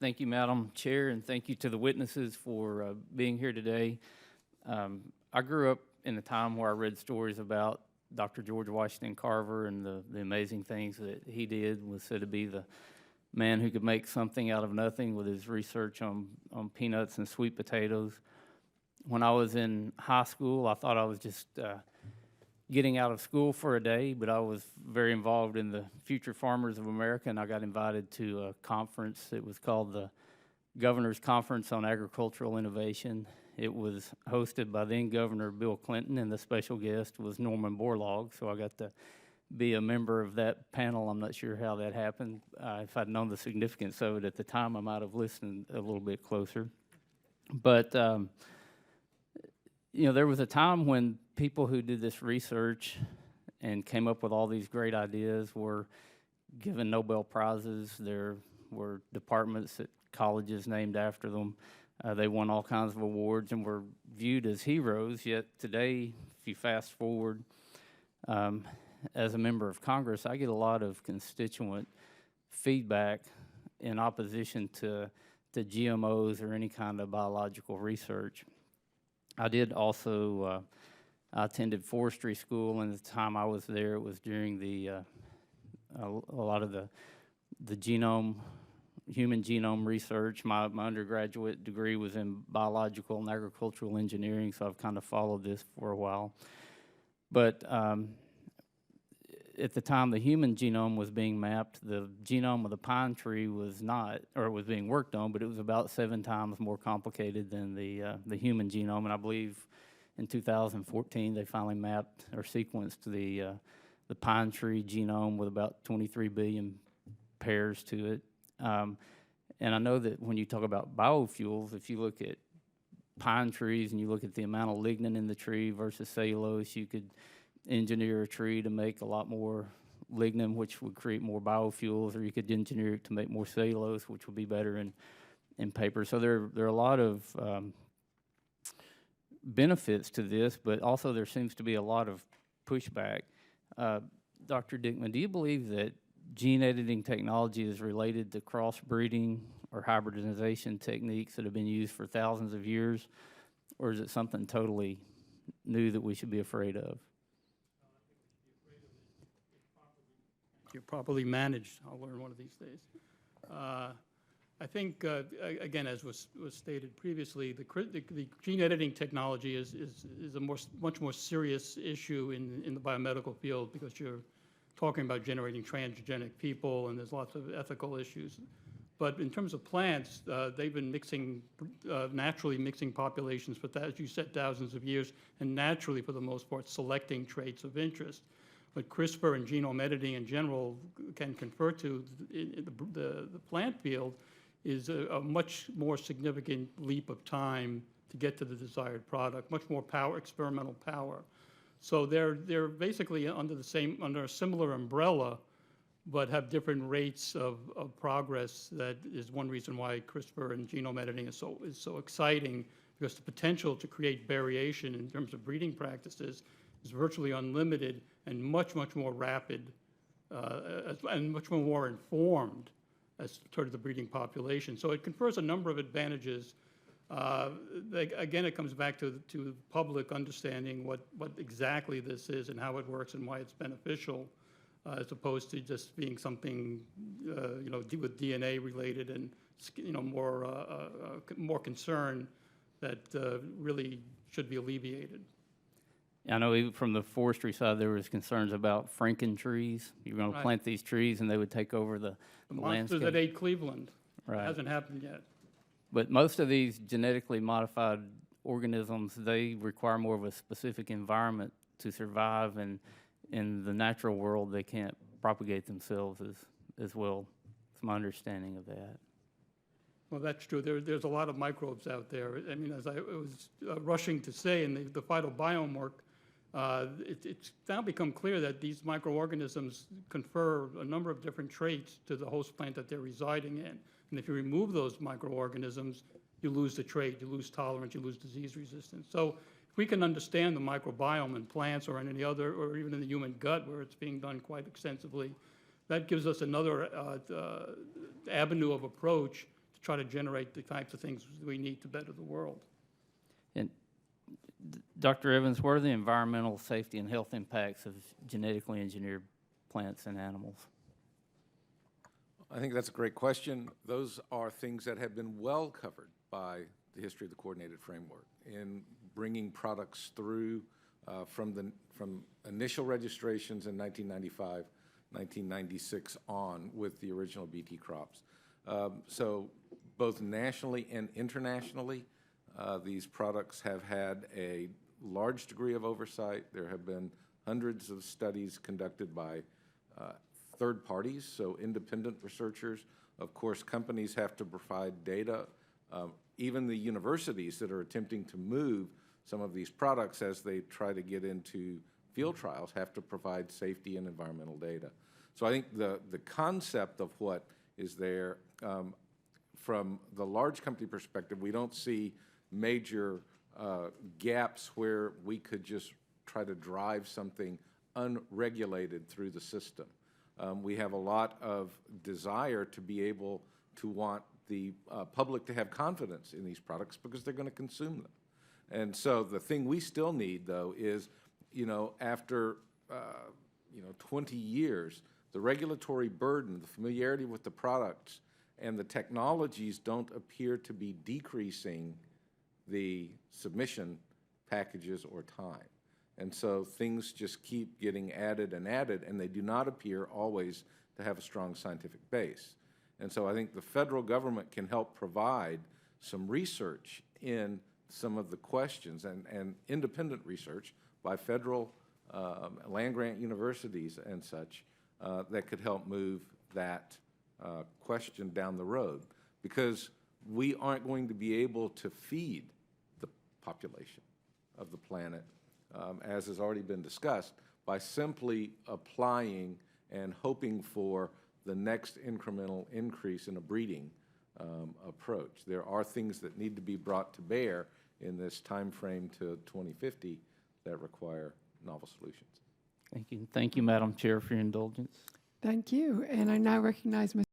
Thank you, Madam Chair, and thank you to the witnesses for being here today. I grew up in a time where I read stories about Dr. George Washington Carver and the amazing things that he did. Was said to be the man who could make something out of nothing with his research on peanuts and sweet potatoes. When I was in high school, I thought I was just getting out of school for a day, but I was very involved in the Future Farmers of America, and I got invited to a conference. It was called the Governor's Conference on Agricultural Innovation. It was hosted by then Governor Bill Clinton, and the special guest was Norman Borlaug, so I got to be a member of that panel. I'm not sure how that happened. If I'd known the significance of it at the time, I might have listened a little bit closer. But you know, there was a time when people who did this research and came up with all these great ideas were given Nobel Prizes. There were departments at colleges named after them. They won all kinds of awards and were viewed as heroes. Yet today, if you fast forward, as a member of Congress, I get a lot of constituent feedback in opposition to GMOs or any kind of biological research. I did also, I attended forestry school, and the time I was there, it was during the, a lot of the human genome research. My undergraduate degree was in biological and agricultural engineering, so I've kind of followed this for a while. But at the time the human genome was being mapped, the genome of the pine tree was not, or it was being worked on, but it was about 7 times more complicated than the human genome. And I believe in 2014 they finally mapped or sequenced the pine tree genome with about 23 billion pairs to it. And I know that when you talk about biofuels, if you look at pine trees and you look at the amount of lignin in the tree versus cellulose, you could engineer a tree to make a lot more lignin, which would create more biofuels, or you could engineer it to make more cellulose, which would be better in paper. So there are a lot of benefits to this, but also there seems to be a lot of pushback. Dr. Dickman, do you believe that gene editing technology is related to crossbreeding or hybridization techniques that have been used for thousands of years, or is it something totally new that we should be afraid of? You're properly managed. I'll learn one of these days. I think, again, as was stated previously, the gene editing technology is a much more serious issue in the biomedical field, because you're talking about generating transgenic people, and there's lots of ethical issues. But in terms of plants, they've been naturally mixing populations for, as you said, thousands of years, and naturally, for the most part, selecting traits of interest. What CRISPR and genome editing in general can confer to the plant field is a much more significant leap of time to get to the desired product, much more power, experimental power. So they're basically under a similar umbrella, but have different rates of progress. That is one reason why CRISPR and genome editing is so exciting, because the potential to create variation in terms of breeding practices is virtually unlimited and much more rapid and much more informed as toward the breeding population. So it confers a number of advantages. Again, it comes back to public understanding what exactly this is and how it works and why it's beneficial, as opposed to just being something with DNA related and more concern that really should be alleviated. I know even from the forestry side, there was concerns about Franken trees. You were going to plant these trees, and they would take over the monsters that ate Cleveland. Right. It hasn't happened yet. But most of these genetically modified organisms, they require more of a specific environment to survive, and in the natural world, they can't propagate themselves as well. It's my understanding of that. Well, that's true. There's a lot of microbes out there. I mean, as I was rushing to say in the phytobiome work, it's now become clear that these microorganisms confer a number of different traits to the host plant that they're residing in. And if you remove those microorganisms, you lose the trait, you lose tolerance, you lose disease resistance. So if we can understand the microbiome in plants or in any other, or even in the human gut where it's being done quite extensively, that gives us another avenue of approach to try to generate the types of things we need to better the world. And Dr. Evans, what are the environmental safety and health impacts of genetically engineered plants and animals? I think that's a great question. Those are things that have been well covered by the history of the coordinated framework in bringing products through from initial registrations in 1995, 1996 on with the original BT crops. So both nationally and internationally, these products have had a large degree of oversight. There have been hundreds of studies conducted by third parties, so independent researchers. Of course, companies have to provide data. Even the universities that are attempting to move some of these products as they try to get into field trials have to provide safety and environmental data. So I think the concept of what is there, from the large company perspective, we don't see major gaps where we could just try to drive something unregulated through the system. We have a lot of desire to be able to want the public to have confidence in these products because they're going to consume them. And so the thing we still need, though, is, after 20 years, the regulatory burden, the familiarity with the products, and the technologies don't appear to be decreasing the submission packages or time. And so things just keep getting added and added, and they do not appear always to have a strong scientific base. And so I think the federal government can help provide some research in some of the questions and independent research by federal land-grant universities and such that could help move that question down the road, because we aren't going to be able to feed the population of the planet, as has already been discussed, by simply applying and hoping for the next incremental increase in a breeding approach. There are things that need to be brought to bear in this time frame to 2050 that require novel solutions. Thank you. Thank you, Madam Chair, for your indulgence. Thank you. And I now recognize Ms.